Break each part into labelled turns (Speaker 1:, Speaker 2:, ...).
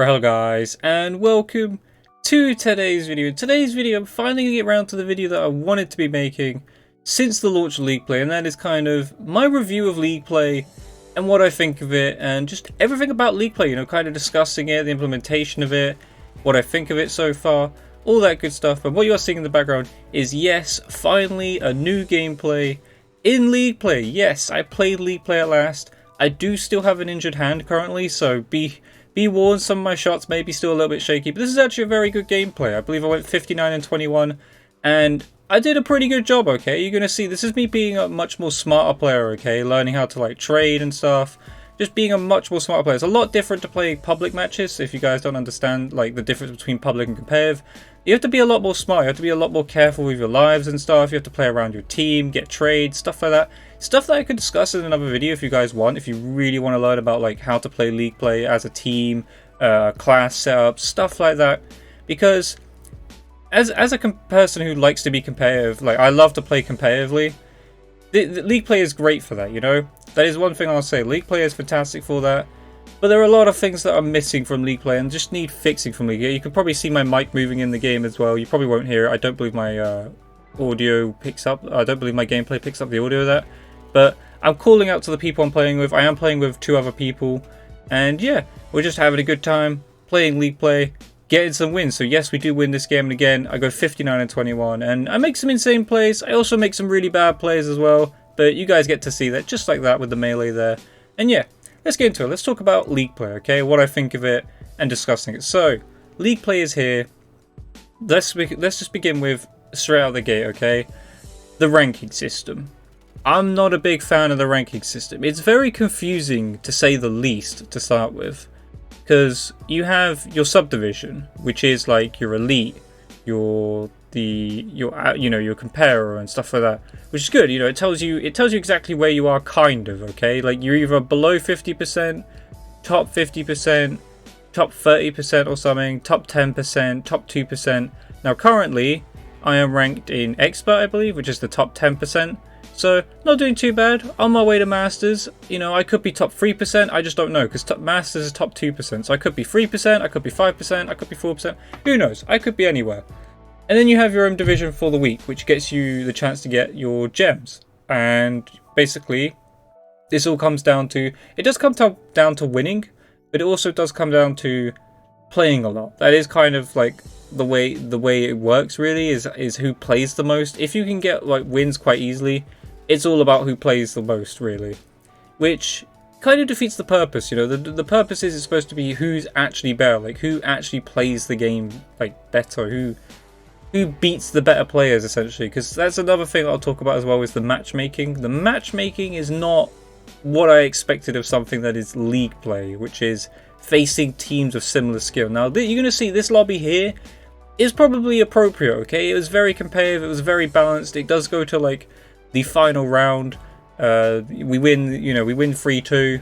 Speaker 1: Hello guys, and welcome to today's video. In today's video, I'm finally going to get around to the video that I wanted to be making since the launch of League Play, and that is kind of my review of League Play and what I think of it, and just everything about League Play, kind of discussing it, the implementation of it, what I think of it so far, all that good stuff. But what you're seeing in the background is, yes, finally a new gameplay in League Play. Yes, I played League Play at last. I do still have an injured hand currently, so be warned, some of my shots may be still a little bit shaky, but this is actually a very good gameplay. I believe I went 59 and 21, and I did a pretty good job, okay? You're going to see, this is me being a much more smarter player, okay? Learning how to, trade and stuff. Just being a much more smarter player. It's a lot different to play public matches, if you guys don't understand, the difference between public and competitive. You have to be a lot more smart. You have to be a lot more careful with your lives and stuff. You have to play around your team, get trades, stuff like that. Stuff that I could discuss in another video if you guys want. If you really want to learn about how to play League Play as a team, class setup, stuff like that. Because as a person who likes to be competitive, I love to play competitively. The League Play is great for that, That is one thing I'll say. League Play is fantastic for that. But there are a lot of things that are missing from League Play and just need fixing from League Play. You can probably see my mic moving in the game as well. You probably won't hear it. I don't believe my audio picks up. I don't believe my gameplay picks up the audio of that. But I'm calling out to the people I'm playing with. I am playing with 2 other people. And yeah, we're just having a good time playing League Play, getting some wins. So yes, we do win this game. And again, I go 59 and 21. And I make some insane plays. I also make some really bad plays as well. But you guys get to see that just like that with the melee there. And yeah, let's get into it. Let's talk about League Play, okay? What I think of it and discussing it. So, League Play is here. Let's just begin with straight out the gate, okay? The ranking system. I'm not a big fan of the ranking system. It's very confusing, to say the least, to start with. Because you have your subdivision, which is your elite, your comparer and stuff like that, which is good. It tells you exactly where you are, kind of, okay? You're either below 50%, top 50%, top 30% or something, top 10%, top 2%. Now currently I am ranked in expert, I believe, which is the top 10%. So not doing too bad. On my way to masters, I could be top 3%. I just don't know, because masters is top 2%. So I could be 3%, I could be 5%, I could be 4%. Who knows? I could be anywhere. And then you have your own division for the week, which gets you the chance to get your gems. And basically, this all comes down to, it does come down to winning, but it also does come down to playing a lot. That is kind of the way it works, really, is who plays the most. If you can get wins quite easily, it's all about who plays the most, really. Which kind of defeats the purpose, The purpose is it's supposed to be who's actually better, who actually plays the game better, who beats the better players, essentially. Because that's another thing I'll talk about as well, is the matchmaking. The matchmaking is not what I expected of something that is League Play, which is facing teams of similar skill. Now, you're going to see this lobby here is probably appropriate, okay? It was very competitive, it was very balanced. It does go to, the final round. We win, we win 3-2.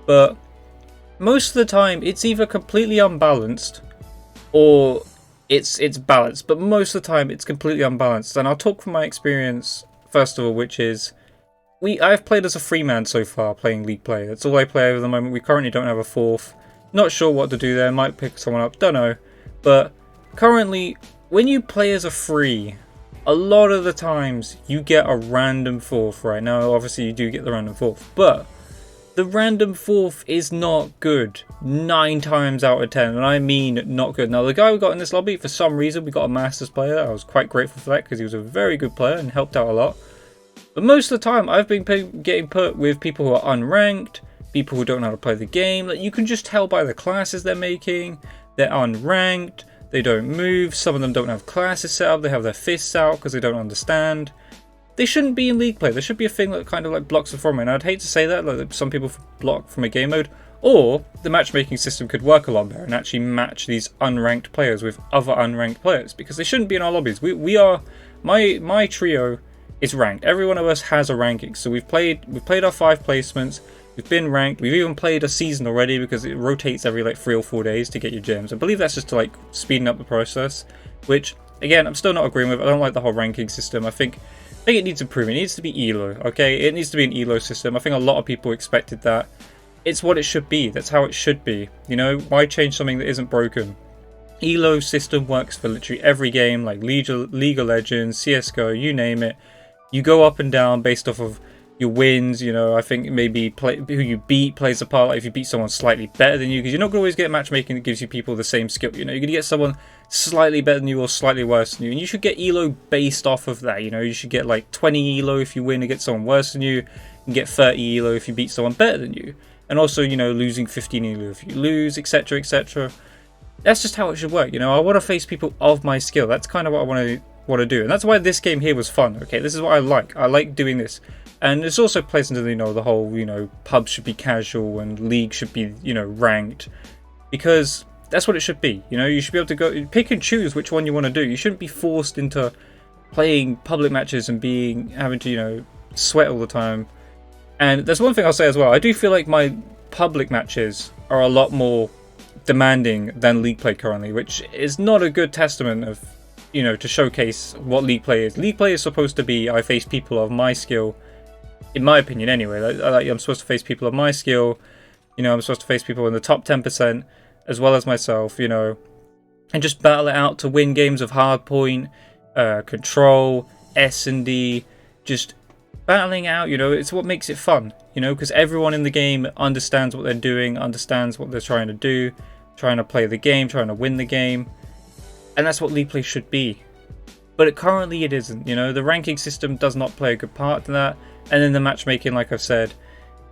Speaker 1: But most of the time, it's either completely unbalanced or it's balanced, but most of the time it's completely unbalanced. And I'll talk from my experience first of all, which is I've played as a 3-man so far, playing League Play. That's all I play over the moment. We currently don't have a 4th. Not sure what to do there. Might pick someone up, don't know. But currently, when you play as a 3, a lot of the times you get a random 4th. Right now, obviously you do get the random 4th, but the random 4th is not good 9 times out of 10, and I mean not good. Now, the guy we got in this lobby, for some reason, we got a Masters player. I was quite grateful for that, because he was a very good player and helped out a lot. But most of the time, I've been getting put with people who are unranked, people who don't know how to play the game. You can just tell by the classes they're making. They're unranked, they don't move, some of them don't have classes set up, they have their fists out because they don't understand. They shouldn't be in League Play. There should be a thing that kind of blocks them from it. And I'd hate to say that, some people block from a game mode. Or the matchmaking system could work a lot better and actually match these unranked players with other unranked players, because they shouldn't be in our lobbies. We are, my trio is ranked. Every one of us has a ranking. So we've played our 5 placements. We've been ranked. We've even played a season already, because it rotates every 3 or 4 days to get your gems. I believe that's just to speeding up the process, which again I'm still not agreeing with. I don't like the whole ranking system. I think it needs improvement. It needs to be ELO, okay? It needs to be an ELO system. I think a lot of people expected that. it's what it should be. That's how it should be. You know, why change something that isn't broken? Elo system works for literally every game, like League of Legends, CS:GO, you name it. You go up and down based off of your wins. You know, I think maybe who you beat plays a part. Like if you beat someone slightly better than you, because you're not going to always get matchmaking that gives you people the same skill. You know, you're going to get someone slightly better than you or slightly worse than you, and you should get elo based off of that. You know, you should get like 20 elo if you win against someone worse than you, and get 30 elo if you beat someone better than you. And also, you know, losing 15 elo if you lose, etc., etc. That's just how it should work. You know, I want to face people of my skill. That's kind of what I want to do, and that's why this game here was fun. Okay, this is what I like. I like doing this, and it's also plays into, you know, the whole, you know, pub should be casual and league should be, you know, ranked, because that's what it should be. You know, you should be able to go pick and choose which one you want to do. You shouldn't be forced into playing public matches and having to, you know, sweat all the time. And there's one thing I'll say as well. I do feel like my public matches are a lot more demanding than league play currently, which is not a good testament of, you know, to showcase what league play is. League play is supposed to be, I face people of my skill, in my opinion anyway. Like I'm supposed to face people of my skill, you know, I'm supposed to face people in the top 10% as well as myself, you know, and just battle it out to win games of hardpoint, control, S&D, just battling out. You know, it's what makes it fun, you know, because everyone in the game understands what they're doing, understands what they're trying to do, trying to play the game, trying to win the game, and that's what league play should be. But currently it isn't. You know, the ranking system does not play a good part to that, and then the matchmaking, like I've said,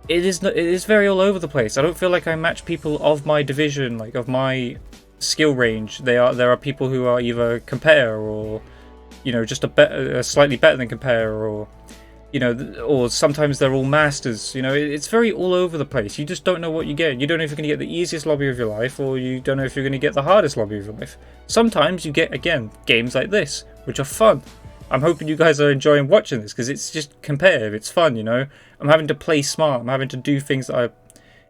Speaker 1: it is very all over the place. I don't feel like I match people of my division, like of my skill range. There are people who are either compare, or, you know, just slightly better than compare, or, you know, or sometimes they're all masters. You know, it's very all over the place. You just don't know what you get. You don't know if you're going to get the easiest lobby of your life, or you don't know if you're going to get the hardest lobby of your life. Sometimes you get, again, games like this, which are fun. I'm hoping you guys are enjoying watching this, because it's just competitive. It's fun, you know. I'm having to play smart. I'm having to do things that I,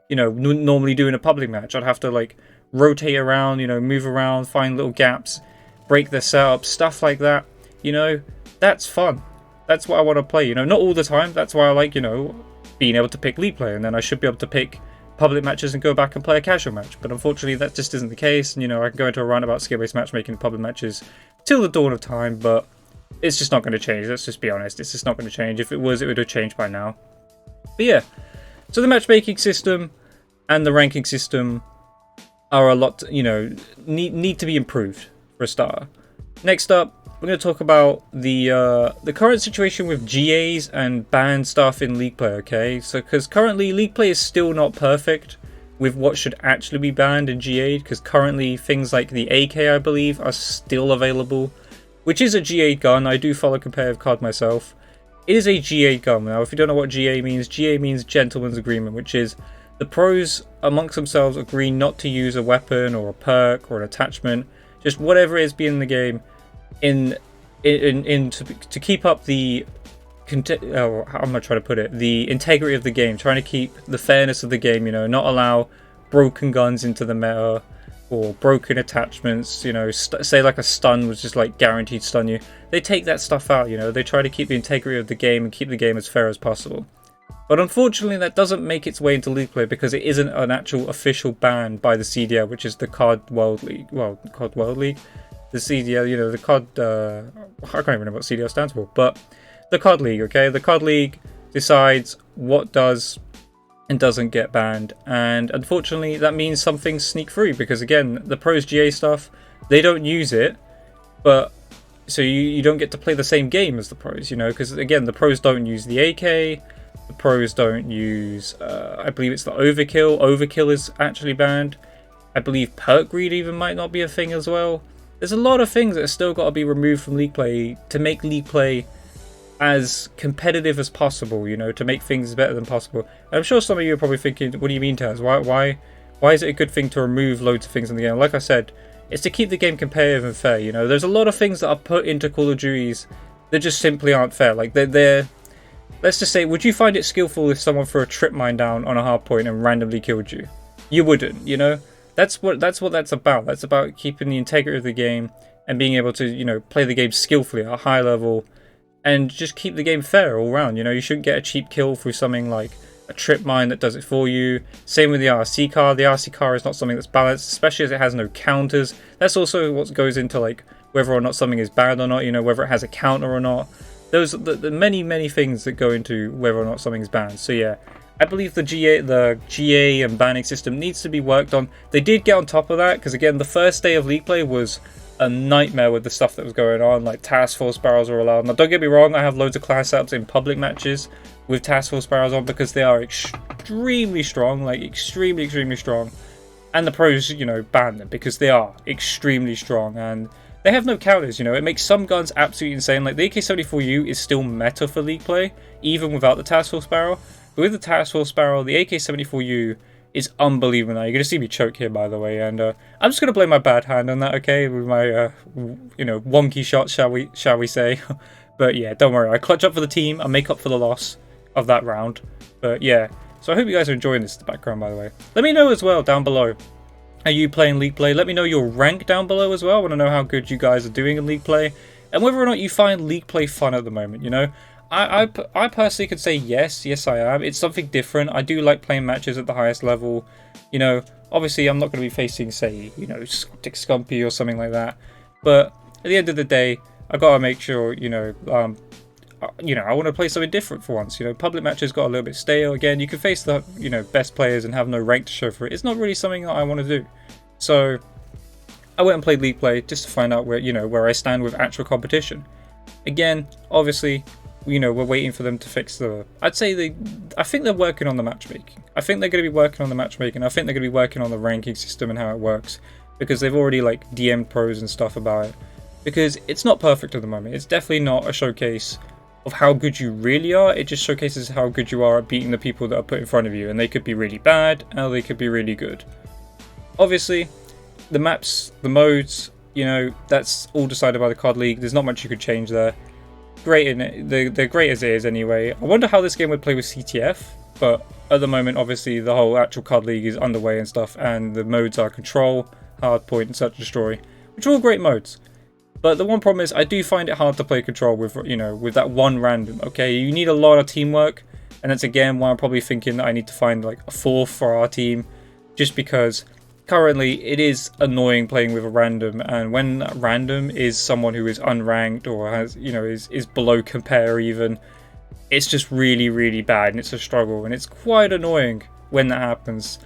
Speaker 1: you know, normally do in a public match. I'd have to, like, rotate around, you know, move around, find little gaps, break their setup, stuff like that. You know, that's fun. That's what I want to play, you know, not all the time. That's why I like, you know, being able to pick league play, and then I should be able to pick public matches and go back and play a casual match. But unfortunately, that just isn't the case. And, you know, I can go into a rant about skill-based matchmaking in public matches till the dawn of time, but it's just not going to change. Let's just be honest. It's just not going to change. If it was, it would have changed by now. But yeah, so the matchmaking system and the ranking system are a lot, you know, need to be improved for a starter. Next up, we're going to talk about the current situation with GAs and banned stuff in league play. Okay, so because currently league play is still not perfect with what should actually be banned in GA, because currently things like the AK, I believe, are still available, which is a GA gun. I do follow competitive COD myself. It is a GA gun. Now, if you don't know what GA means Gentleman's Agreement, which is the pros amongst themselves agree not to use a weapon or a perk or an attachment, just whatever it is being in the game, to keep up the how am I trying to put it? The integrity of the game, trying to keep the fairness of the game. You know, not allow broken guns into the meta, or broken attachments. You know, say like a stun was just like guaranteed stun you. They take that stuff out. You know, they try to keep the integrity of the game and keep the game as fair as possible. But unfortunately, that doesn't make its way into league play, because it isn't an actual official ban by the CDL, which is the COD World League. Well, COD World League, the CDL. You know, the COD. I can't even know what CDL stands for, but the COD League. Okay, the COD League decides what does and doesn't get banned, and unfortunately that means some things sneak through, because again, the pros GA stuff, they don't use it, but so you don't get to play the same game as the pros, you know, because again, the pros don't use the AK, the pros don't use I believe it's the overkill is actually banned. I believe perk greed even might not be a thing as well. There's a lot of things that have still got to be removed from league play to make league play as competitive as possible, you know, to make things better than possible. And I'm sure some of you are probably thinking, what do you mean, Taz? Why is it a good thing to remove loads of things in the game? Like I said, it's to keep the game competitive and fair, you know. There's a lot of things that are put into Call of Duties that just simply aren't fair. Like they're let's just say, would you find it skillful if someone threw a trip mine down on a hard point and randomly killed you? You wouldn't, you know. That's what that's about. That's about keeping the integrity of the game and being able to, you know, play the game skillfully at a high level, and just keep the game fair all round. You know, you shouldn't get a cheap kill through something like a trip mine that does it for you. Same with the RC car. The RC car is not something that's balanced, especially as it has no counters. That's also what goes into like whether or not something is banned or not, you know, whether it has a counter or not. Those are the many things that go into whether or not something's banned. So yeah, I believe the GA and banning system needs to be worked on. They did get on top of that because again, the first day of League Play was a nightmare with the stuff that was going on. Like task force barrels were allowed. Now don't get me wrong, I have loads of class setups in public matches with task force barrels on because they are extremely strong, like extremely strong. And the pros, you know, ban them because they are extremely strong and they have no counters, you know. It makes some guns absolutely insane. Like the AK-74U is still meta for League Play, even without the task force barrel. But with the task force barrel, the AK-74U is unbelievable. Now you're gonna see me choke here, by the way, and I'm just gonna blame my bad hand on that, okay, with my you know, wonky shots, shall we say? But yeah, don't worry, I clutch up for the team, I make up for the loss of that round. But yeah, so I hope you guys are enjoying this in the background, by the way. Let me know as well down below. Are you playing League Play? Let me know your rank down below as well. I want to know how good you guys are doing in League Play, and whether or not you find League Play fun at the moment. You know, I personally could say yes I am. It's something different. I do like playing matches at the highest level. You know, obviously I'm not going to be facing, say, you know, Dick Scumpy or something like that. But at the end of the day, I got to make sure, you know, I want to play something different for once. You know, public matches got a little bit stale. Again, you can face the, you know, best players and have no rank to show for it. It's not really something that I want to do. So I went and played League Play just to find out where, you know, where I stand with actual competition. Again, obviously, you know, we're waiting for them to fix the... I think they're working on the matchmaking. I think they're going to be working on the matchmaking. I think they're going to be working on the ranking system and how it works, because they've already like DM'd pros and stuff about it. Because it's not perfect at the moment. It's definitely not a showcase of how good you really are. It just showcases how good you are at beating the people that are put in front of you, and they could be really bad or they could be really good. Obviously, the maps, the modes, you know, that's all decided by the COD League. There's not much you could change there. Great in it. They're great as it is anyway. I wonder how this game would play with CTF, but at the moment, obviously, the whole actual COD League is underway and stuff, and the modes are Control, Hardpoint, and Search and Destroy, which are all great modes. But the one problem is I do find it hard to play Control with, you know, with that one random. Okay, you need a lot of teamwork, and that's again why I'm probably thinking that I need to find like a fourth for our team, just because currently it is annoying playing with a random, and when that random is someone who is unranked or has, you know, is below compare even, it's just really bad and it's a struggle, and it's quite annoying when that happens.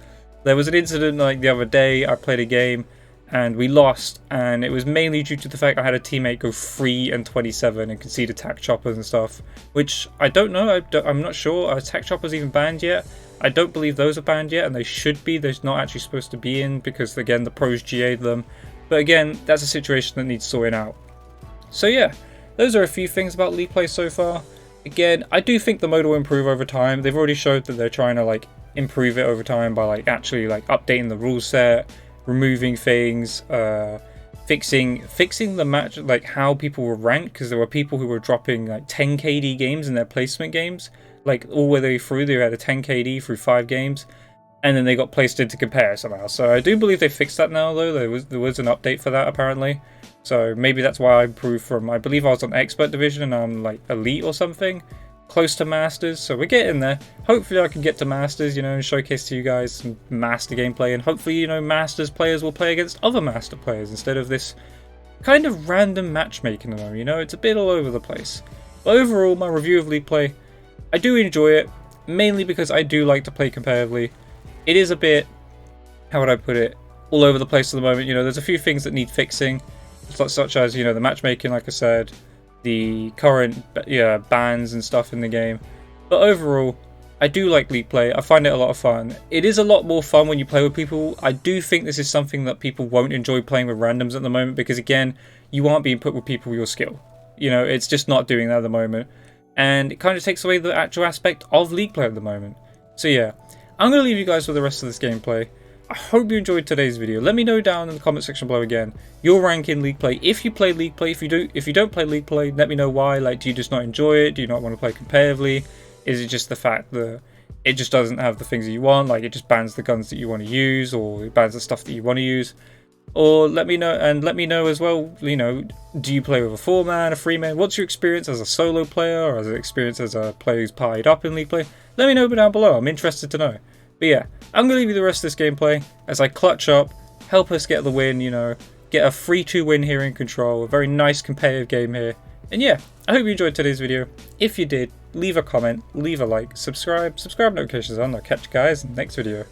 Speaker 1: There was an incident like the other day. I played a game and we lost, and it was mainly due to the fact I had a teammate go 3 and 27 and concede attack choppers and stuff, which I don't know. I'm not sure. Are attack choppers even banned yet? I don't believe those are banned yet, and they should be. They're not actually supposed to be in because, again, the pros GA'd them. But again, that's a situation that needs sorting out. So yeah, those are a few things about League Play so far. Again, I do think the mode will improve over time. They've already showed that they're trying to like improve it over time by like actually like updating the rule set, removing things, fixing the match, like how people were ranked, because there were people who were dropping like 10 KD games in their placement games, like all the way through. They had a 10 KD through 5 games, and then they got placed into compare somehow. So I do believe they fixed that now, though. There was an update for that apparently. So maybe that's why I improved from, I believe I was on expert division and I'm like elite or something, close to masters. So we're getting there. Hopefully I can get to masters, you know, and showcase to you guys some master gameplay, and hopefully, you know, masters players will play against other master players instead of this kind of random matchmaking, you know. It's a bit all over the place. But overall, my review of League Play, I do enjoy it, mainly because I do like to play competitively. It is a bit, how would I put it, all over the place at the moment. You know, there's a few things that need fixing, such as, you know, the matchmaking, like I said, the current bans and stuff in the game. But overall, I do like League Play. I find it a lot of fun. It is a lot more fun when you play with people. I do think this is something that people won't enjoy playing with randoms at the moment, because again, you aren't being put with people with your skill. You know, it's just not doing that at the moment, and it kind of takes away the actual aspect of League Play at the moment. So yeah, I'm going to leave you guys with the rest of this gameplay. I hope you enjoyed today's video. Let me know down in the comment section below again your rank in League Play. If you play League Play, if you don't play League Play, let me know why. Like, do you just not enjoy it? Do you not want to play competitively? Is it just the fact that it just doesn't have the things that you want? Like, it just bans the guns that you want to use, or it bans the stuff that you want to use? Or let me know, and let me know as well, you know, do you play with a 4-man, a 3-man? What's your experience as a solo player, or as an experience as a player who's partied up in League Play? Let me know down below, I'm interested to know. But yeah, I'm going to leave you the rest of this gameplay as I clutch up, help us get the win, you know, get a 3-2 win here in Control, a very nice competitive game here. And yeah, I hope you enjoyed today's video. If you did, leave a comment, leave a like, subscribe notifications on, I'll catch you guys in the next video.